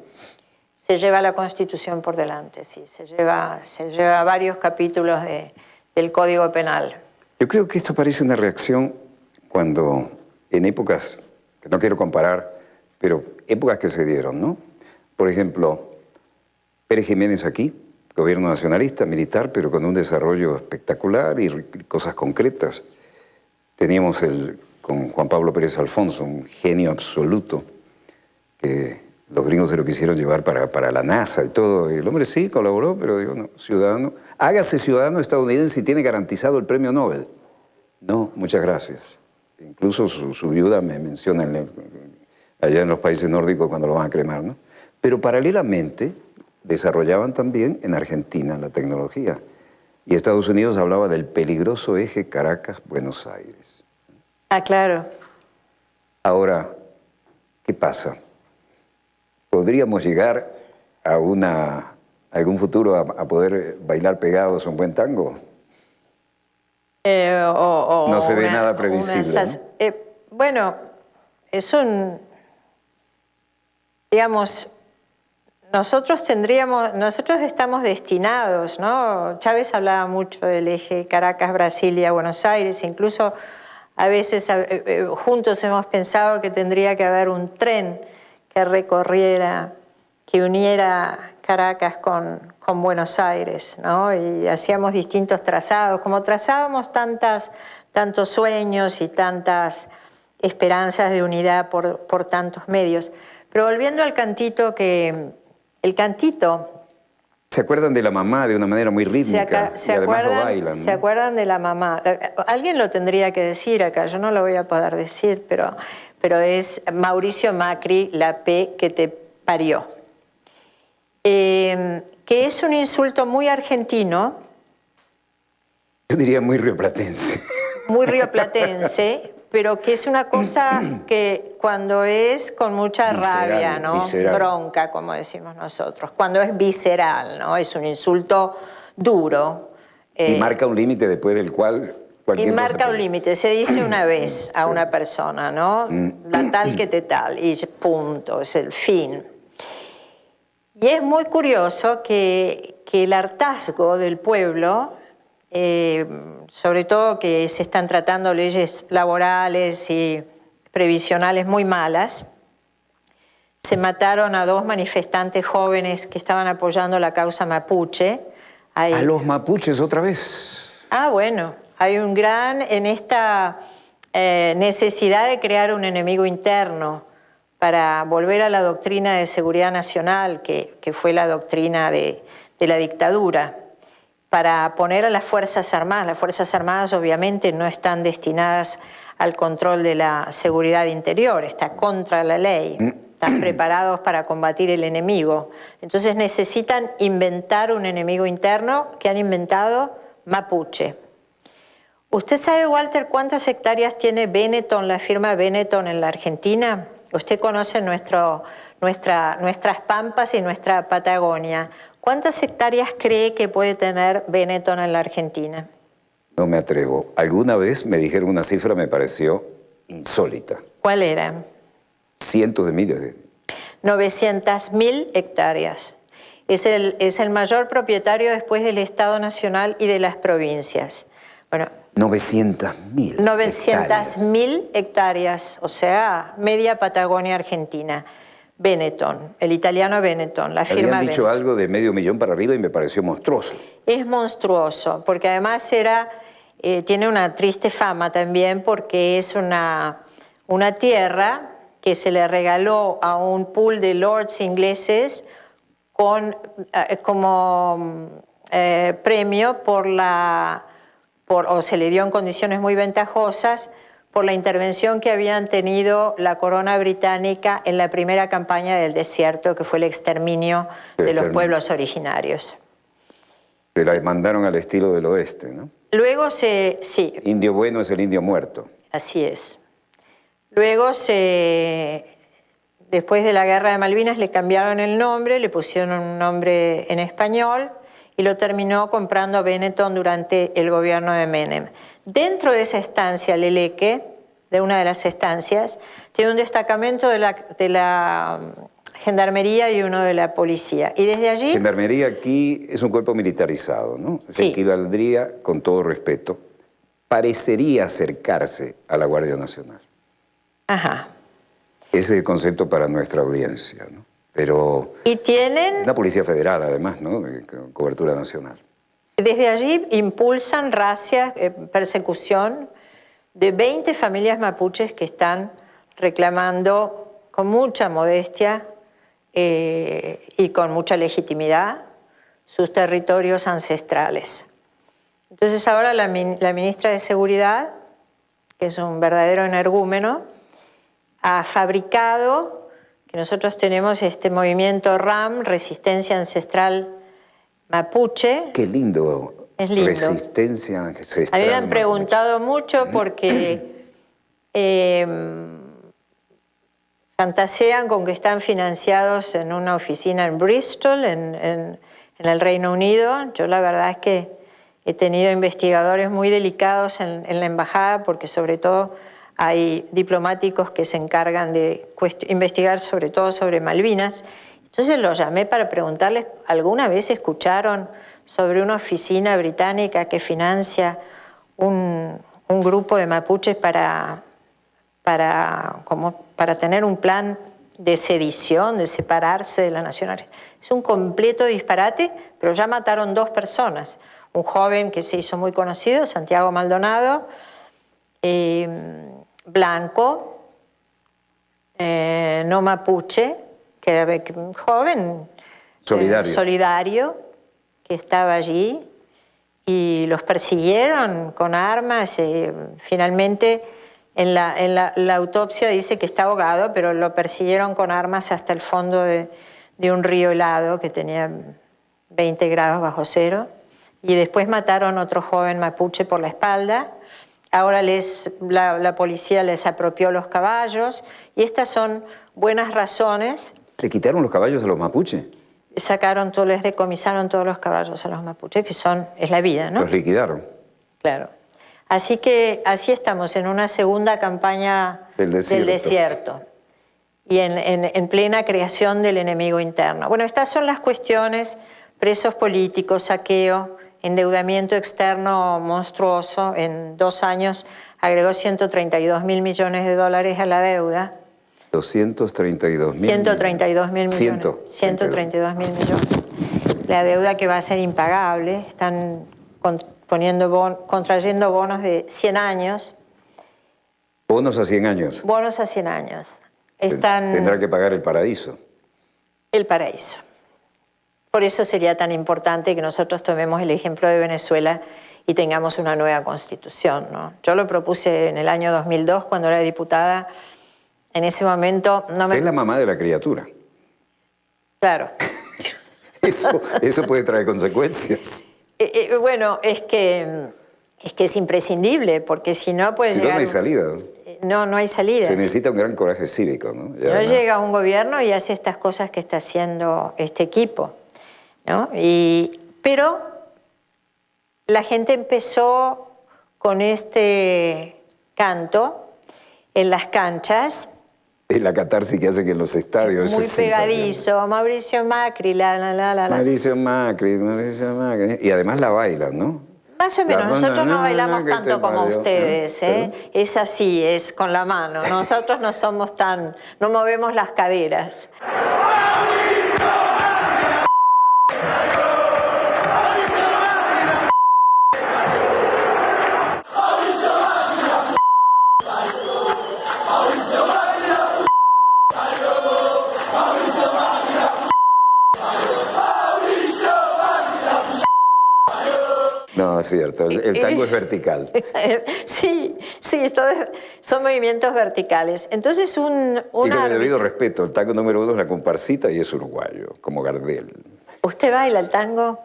Se lleva la Constitución por delante, sí. Se lleva varios capítulos del Código Penal. Yo creo que esto parece una reacción cuando, en épocas, que no quiero comparar, pero épocas que se dieron, ¿no? Por ejemplo, Pérez Jiménez aquí, gobierno nacionalista, militar, pero con un desarrollo espectacular y cosas concretas. Teníamos con Juan Pablo Pérez Alfonso, un genio absoluto, que los gringos se lo quisieron llevar para la NASA y todo. Y el hombre sí colaboró, pero digo, no, ciudadano. Hágase ciudadano estadounidense y tiene garantizado el premio Nobel. No, muchas gracias. Incluso su viuda me menciona allá en los países nórdicos cuando lo van a cremar, ¿no? Pero paralelamente desarrollaban también en Argentina la tecnología. Y Estados Unidos hablaba del peligroso eje Caracas-Buenos Aires. Ah, claro. Ahora, ¿qué pasa? ¿Podríamos llegar a algún futuro a poder bailar pegados un buen tango? No se ve nada previsible, ¿no? Bueno, es digamos, nosotros estamos destinados, ¿no? Chávez hablaba mucho del eje Caracas-Brasilia-Buenos Aires, incluso a veces juntos hemos pensado que tendría que haber un tren que recorriera, que uniera Caracas con Buenos Aires, ¿no? Y hacíamos distintos trazados, como trazábamos tantos sueños y tantas esperanzas de unidad por tantos medios. Pero volviendo al cantito, el cantito... ¿Se acuerdan de la mamá de una manera muy rítmica? Y además lo bailan, ¿no? Se acuerdan de la mamá. Alguien lo tendría que decir acá, yo no lo voy a poder decir, pero es Mauricio Macri, la P que te parió. Que es un insulto muy argentino. Yo diría muy rioplatense. Muy rioplatense, pero que es una cosa que cuando es con mucha rabia, ¿no? Visceral. Bronca, como decimos nosotros. Cuando es visceral, ¿no? Es un insulto duro. Y marca un límite después del cual... Y marca un límite, se dice una vez a una persona, ¿no? La tal que te tal, y punto, es el fin. Y es muy curioso que el hartazgo del pueblo, sobre todo que se están tratando leyes laborales y previsionales muy malas, se mataron a 2 manifestantes jóvenes que estaban apoyando la causa mapuche. ¿A los mapuches otra vez? Ah, bueno. Hay un gran, en esta necesidad de crear un enemigo interno para volver a la doctrina de seguridad nacional, que fue la doctrina de la dictadura, para poner a las Fuerzas Armadas. Las Fuerzas Armadas obviamente no están destinadas al control de la seguridad interior, está contra la ley, están preparados para combatir el enemigo. Entonces necesitan inventar un enemigo interno que han inventado mapuche. ¿Usted sabe, Walter, cuántas hectáreas tiene Benetton, la firma Benetton en la Argentina? Usted conoce nuestras pampas y nuestra Patagonia. ¿Cuántas hectáreas cree que puede tener Benetton en la Argentina? No me atrevo. Alguna vez me dijeron una cifra, me pareció insólita. ¿Cuál era? Cientos de miles de... 900.000 hectáreas. Es el mayor propietario después del Estado Nacional y de las provincias. Bueno, 900.000 900.000 hectáreas, o sea, media Patagonia Argentina. Benetton, el italiano Benetton, la firma Habían dicho Benetton. algo de $500.000 para arriba y me pareció monstruoso. Es monstruoso, porque además tiene una triste fama también, porque es una tierra que se le regaló a un pool de lords ingleses como premio o se le dio en condiciones muy ventajosas por la intervención que habían tenido la corona británica en la primera campaña del desierto, que fue el exterminio de los pueblos originarios. Se la mandaron al estilo del oeste, ¿no? Luego sí. Indio bueno es el indio muerto. Así es. Luego después de la Guerra de Malvinas le cambiaron el nombre, le pusieron un nombre en español y lo terminó comprando Benetton durante el gobierno de Menem. Dentro de esa estancia, Leleque, de una de las estancias, tiene un destacamento de la Gendarmería y uno de la Policía. Y desde allí... Gendarmería aquí es un cuerpo militarizado, ¿no? Se equivaldría, con todo respeto, parecería acercarse a la Guardia Nacional. Ajá. Ese es el concepto para nuestra audiencia, ¿no? Pero... Y tienen... Una policía federal, además, ¿no? De cobertura nacional. Desde allí impulsan racias, persecución de 20 familias mapuches que están reclamando con mucha modestia y con mucha legitimidad sus territorios ancestrales. Entonces ahora la ministra de Seguridad, que es un verdadero energúmeno, ha fabricado, que nosotros tenemos este movimiento RAM, Resistencia Ancestral Mapuche. Qué lindo. Es lindo. Resistencia Ancestral. A mí me han preguntado mucho porque fantasean con que están financiados en una oficina en Bristol, en el Reino Unido. Yo la verdad es que he tenido investigadores muy delicados en la embajada, porque sobre todo hay diplomáticos que se encargan de investigar sobre todo sobre Malvinas. Entonces los llamé para preguntarles, ¿alguna vez escucharon sobre una oficina británica que financia un grupo de mapuches para tener un plan de sedición, de separarse de la nación argentina? Es un completo disparate, pero ya mataron 2 personas. Un joven que se hizo muy conocido, Santiago Maldonado, blanco, no mapuche, que era un joven solidario, que estaba allí, y los persiguieron con armas. Finalmente en la autopsia dice que está ahogado, pero lo persiguieron con armas hasta el fondo de un río helado que tenía 20 grados bajo cero, y después mataron a otro joven mapuche por la espalda. Ahora la policía les apropió los caballos, y estas son buenas razones. ¿Le quitaron los caballos a los mapuches? Les decomisaron todos los caballos a los mapuches, que es la vida, ¿no? Los liquidaron. Claro. Así que así estamos, en una segunda campaña del desierto y en plena creación del enemigo interno. Bueno, estas son las cuestiones: presos políticos, saqueo, endeudamiento externo monstruoso. En 2 años agregó $132.000 millones a la deuda. 232.000. 132.000 millones. 132.000 millones. La deuda que va a ser impagable. Están contrayendo bonos de 100 años. ¿Bonos a 100 años? Bonos a 100 años. Tendrá que pagar el paraíso. El paraíso. Por eso sería tan importante que nosotros tomemos el ejemplo de Venezuela y tengamos una nueva constitución, ¿no? Yo lo propuse en el año 2002, cuando era diputada. En ese momento no me... Es la mamá de la criatura. Claro. Eso puede traer consecuencias. Bueno, es que es imprescindible, porque si no puede llegar... no hay salida. No hay salida. Se necesita un gran coraje cívico, ¿no? No llega un gobierno y hace estas cosas que está haciendo este equipo, ¿no? Pero la gente empezó con este canto en las canchas Es la catarsis que hacen en los estadios. Muy es pegadizo, Mauricio Macri, la. Mauricio Macri. Y además la bailan, ¿no? Más o menos, nosotros no bailamos tanto como ustedes, ¿eh? ¿Perdón? Es así, es con la mano. Nosotros no somos tan, no movemos las caderas. No, es cierto, el tango es vertical. Sí, son movimientos verticales. Entonces Y con el árbitro... debido respeto, el tango número 1 es la comparsita y es uruguayo, como Gardel. ¿Usted baila el tango?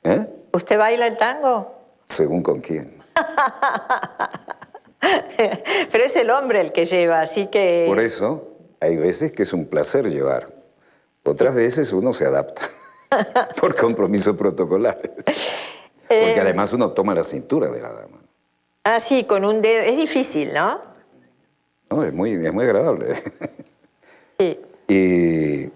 ¿Eh? ¿Usted baila el tango? Según con quién. Pero es el hombre el que lleva, así que... Por eso, hay veces que es un placer llevar. Otras veces uno se adapta por compromiso protocolar. Porque además uno toma la cintura de la dama. Ah, sí, con un dedo. Es difícil, ¿no? No, es muy agradable. Sí. Y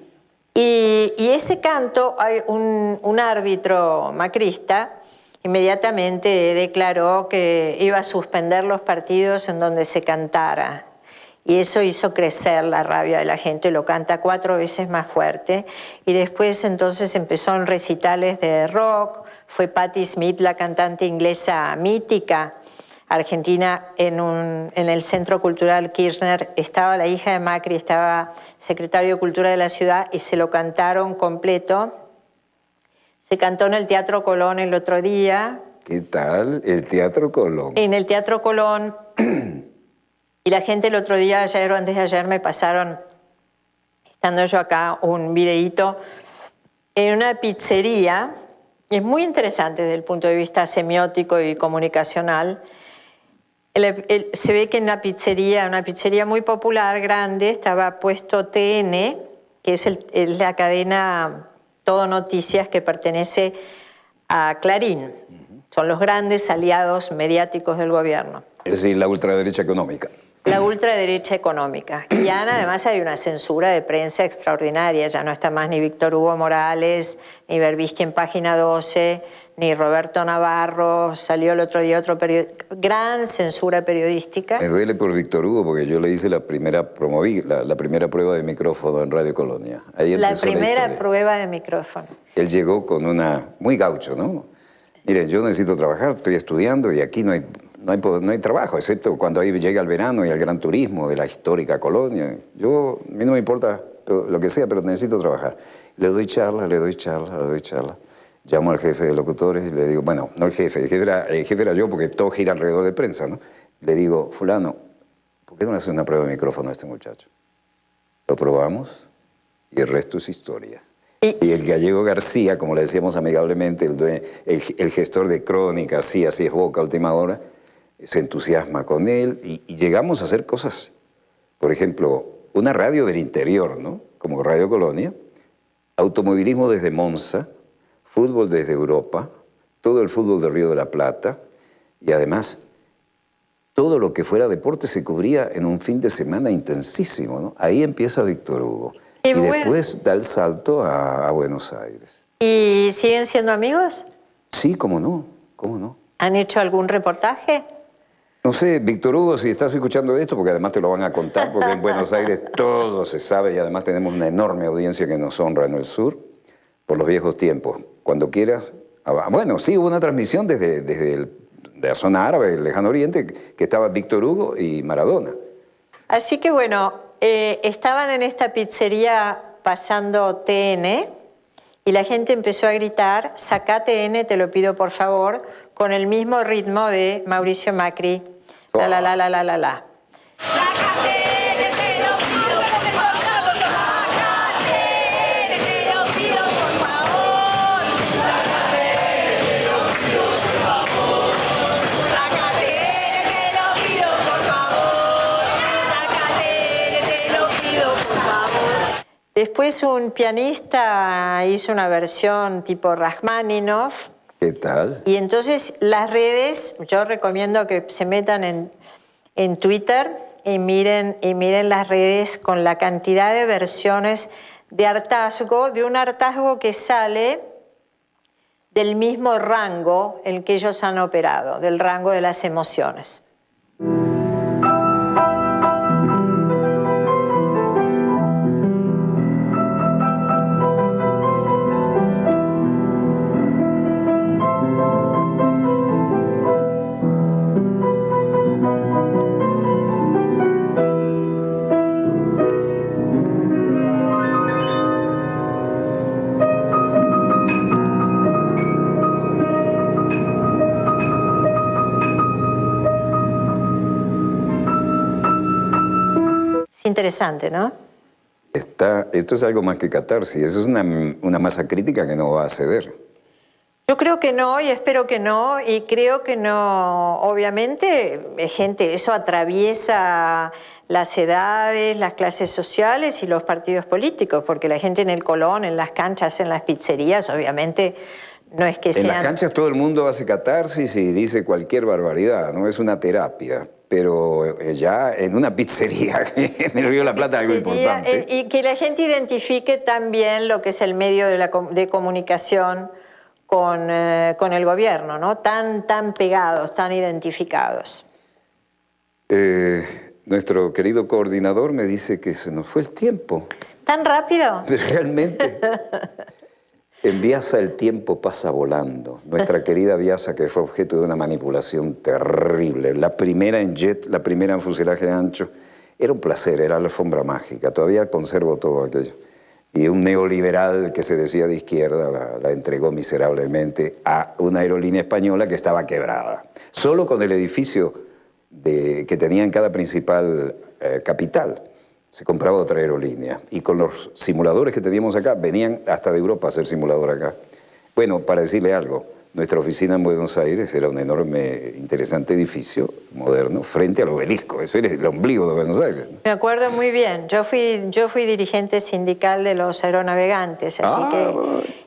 Y ese canto, hay un árbitro macrista inmediatamente declaró que iba a suspender los partidos en donde se cantara. Y eso hizo crecer la rabia de la gente, lo canta 4 veces más fuerte. Y después entonces empezó en recitales de rock, fue Patti Smith, la cantante inglesa mítica, argentina, en el Centro Cultural Kirchner, estaba la hija de Macri, estaba secretario de Cultura de la ciudad y se lo cantaron completo. Se cantó en el Teatro Colón el otro día. ¿qué tal? El Teatro Colón. En el Teatro Colón. Y la gente el otro día, ayer o antes de ayer, me pasaron, estando yo acá, un videíto en una pizzería. Y es muy interesante desde el punto de vista semiótico y comunicacional. Se ve que en una pizzería muy popular, grande, estaba puesto TN, que es la cadena Todo Noticias que pertenece a Clarín. Son los grandes aliados mediáticos del gobierno. Es decir, la ultraderecha económica. La ultraderecha económica. Y ya además hay una censura de prensa extraordinaria. Ya no está más ni Víctor Hugo Morales, ni Berbisky en Página 12, ni Roberto Navarro. Salió el otro día otro periódico. Gran censura periodística. Me duele por Víctor Hugo porque yo le hice la primera prueba de micrófono en Radio Colonia. Ahí La empezó primera historia. prueba de micrófono. Él llegó con una... muy gaucho, ¿no? Mire, yo necesito trabajar, estoy estudiando y aquí no hay trabajo, excepto cuando ahí llega el verano y el gran turismo de la histórica Colonia. A mí no me importa lo que sea, pero necesito trabajar. Le doy charla. Llamo al jefe de locutores y le digo, bueno, no el jefe era yo porque todo gira alrededor de prensa, ¿no? Le digo, fulano, ¿por qué no le haces una prueba de micrófono a este muchacho? Lo probamos y el resto es historia. Y el gallego García, como le decíamos amigablemente, el gestor de Crónica, así es Boca a última hora, se entusiasma con él y llegamos a hacer cosas. Por ejemplo, una radio del interior, ¿no? Como Radio Colonia, automovilismo desde Monza, fútbol desde Europa, todo el fútbol del Río de la Plata y además todo lo que fuera deporte se cubría en un fin de semana intensísimo, ¿no? Ahí empieza Víctor Hugo. Y después da el salto a Buenos Aires. ¿Y siguen siendo amigos? Sí, cómo no, cómo no. ¿Han hecho algún reportaje? No sé, Víctor Hugo, si estás escuchando esto, porque además te lo van a contar, porque en Buenos Aires todo se sabe y además tenemos una enorme audiencia que nos honra en el sur, por los viejos tiempos. Cuando quieras. Bueno, sí, hubo una transmisión de la zona árabe, el Lejano Oriente, que estaba Víctor Hugo y Maradona. Así que bueno, estaban en esta pizzería pasando TN y la gente empezó a gritar, sacá TN, te lo pido por favor, con el mismo ritmo de Mauricio Macri. La. Después un pianista hizo una versión tipo Rachmaninoff. ¿Qué tal? Y entonces las redes, yo recomiendo que se metan en Twitter y miren las redes con la cantidad de versiones de hartazgo, de un hartazgo que sale del mismo rango en el que ellos han operado, del rango de las emociones. Interesante, ¿no? Esto es algo más que catarsis, eso es una masa crítica que no va a ceder. Yo creo que no y espero que no, y creo que no, obviamente, gente, eso atraviesa las edades, las clases sociales y los partidos políticos, porque la gente en el Colón, en las canchas, en las pizzerías, obviamente, no es que sean... En las canchas todo el mundo hace catarsis y dice cualquier barbaridad, ¿no? Es una terapia. Pero ya en una pizzería en el Río de la Plata algo importante. Y que la gente identifique también lo que es el medio de comunicación con el gobierno, ¿no? Tan pegados, tan identificados. Nuestro querido coordinador me dice que se nos fue el tiempo. ¿Tan rápido? Realmente. En Biasa el tiempo pasa volando. Nuestra querida Biasa, que fue objeto de una manipulación terrible. La primera en jet, la primera en fuselaje ancho. Era un placer, era la alfombra mágica. Todavía conservo todo aquello. Y un neoliberal que se decía de izquierda la entregó miserablemente a una aerolínea española que estaba quebrada. Solo con el edificio que tenía en cada principal capital se compraba otra aerolínea. Y con los simuladores que teníamos acá, venían hasta de Europa a hacer simulador acá. Bueno, para decirle algo, nuestra oficina en Buenos Aires era un enorme, interesante edificio moderno frente al obelisco. Eso era el ombligo de Buenos Aires. Me acuerdo muy bien. Yo fui dirigente sindical de los aeronavegantes,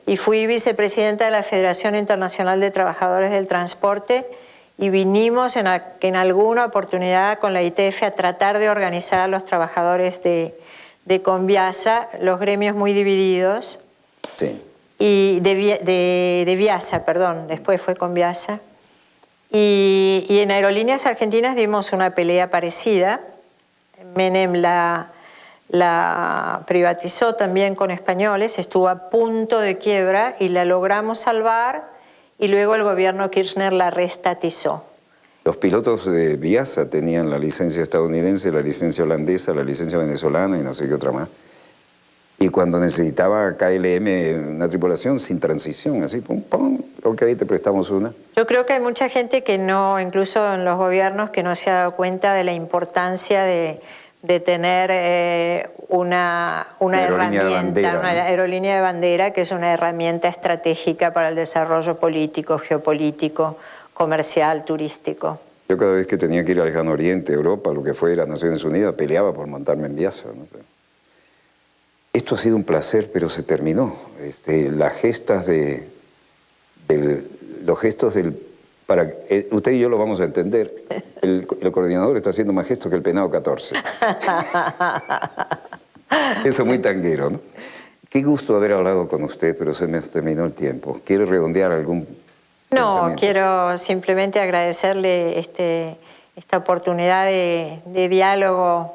y fui vicepresidenta de la Federación Internacional de Trabajadores del Transporte, y vinimos en alguna oportunidad con la ITF a tratar de organizar a los trabajadores de Conviasa, los gremios muy divididos. Sí. Y de Viasa, perdón, después fue Conviasa. Y en Aerolíneas Argentinas dimos una pelea parecida. Menem la privatizó también con españoles, estuvo a punto de quiebra y la logramos salvar. Y luego el gobierno Kirchner la restatizó. Los pilotos de Biasa tenían la licencia estadounidense, la licencia holandesa, la licencia venezolana y no sé qué otra más. Y cuando necesitaba KLM una tripulación sin transición, así, pum, pum, ok, te prestamos una. Yo creo que hay mucha gente que no, incluso en los gobiernos, que no se ha dado cuenta de la importancia de tener una herramienta, una aerolínea de bandera, que es una herramienta estratégica para el desarrollo político, geopolítico, comercial, turístico. Yo cada vez que tenía que ir al Lejano Oriente, Europa, lo que fuera, Naciones Unidas, peleaba por montarme en Biasa, ¿no? Esto ha sido un placer, pero se terminó. Los gestos del... usted y yo lo vamos a entender. El coordinador está haciendo más gestos que el penado 14. Eso es muy tanguero, ¿no? Qué gusto haber hablado con usted, pero se me terminó el tiempo. ¿Quiere redondear algún pensamiento? Quiero simplemente agradecerle esta oportunidad de diálogo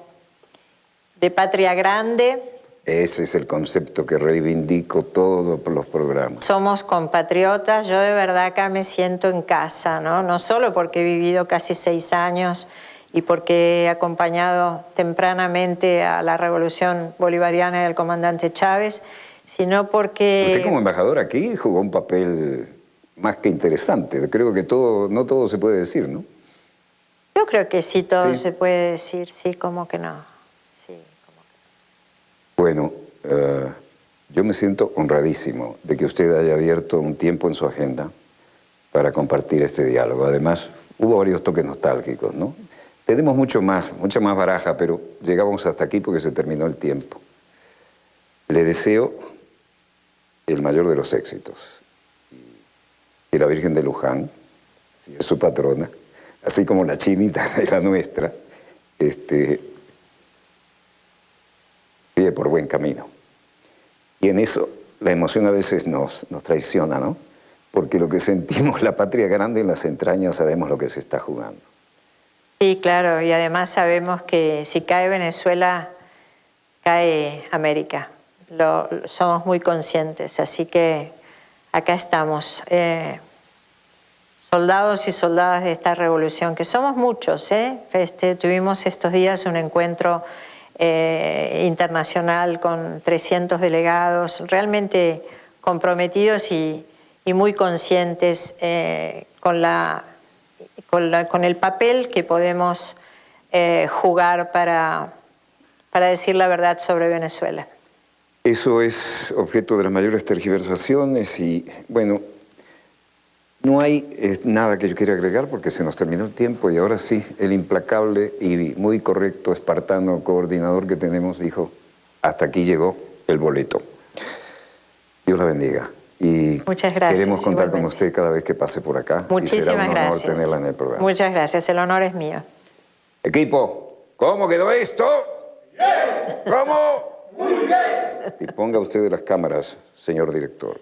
de patria grande. Ese es el concepto que reivindico todos los programas. Somos compatriotas, yo de verdad acá me siento en casa, ¿no? No solo porque he vivido casi 6 años y porque he acompañado tempranamente a la revolución bolivariana del comandante Chávez, sino porque... Usted como embajador aquí jugó un papel más que interesante. Creo que no todo se puede decir, ¿no? Yo creo que sí, todo se puede decir, sí, como que no. Bueno, yo me siento honradísimo de que usted haya abierto un tiempo en su agenda para compartir este diálogo. Además, hubo varios toques nostálgicos, ¿no? Tenemos mucha más baraja, pero llegamos hasta aquí porque se terminó el tiempo. Le deseo el mayor de los éxitos. Que la Virgen de Luján, si es su patrona, así como la chinita de la nuestra, sigue por buen camino. Y en eso la emoción a veces nos traiciona, ¿no? Porque lo que sentimos, la patria grande en las entrañas, sabemos lo que se está jugando. Sí, claro, y además sabemos que si cae Venezuela, cae América. Somos muy conscientes, así que acá estamos, soldados y soldadas de esta revolución, que somos muchos, ¿eh? Tuvimos estos días un encuentro internacional con 300 delegados, realmente comprometidos y muy conscientes con el papel que podemos jugar para decir la verdad sobre Venezuela. Eso es objeto de las mayores tergiversaciones y, bueno, no hay nada que yo quiera agregar porque se nos terminó el tiempo y ahora sí, el implacable y muy correcto espartano coordinador que tenemos dijo, hasta aquí llegó el boleto. Dios la bendiga. Y muchas gracias, queremos contar igualmente con usted cada vez que pase por acá. Muchísimas y será un honor gracias. tenerla en el programa. Muchas gracias, el honor es mío. Equipo, ¿cómo quedó esto? ¡Bien! ¿Cómo? Muy bien. Y ponga usted las cámaras, señor director.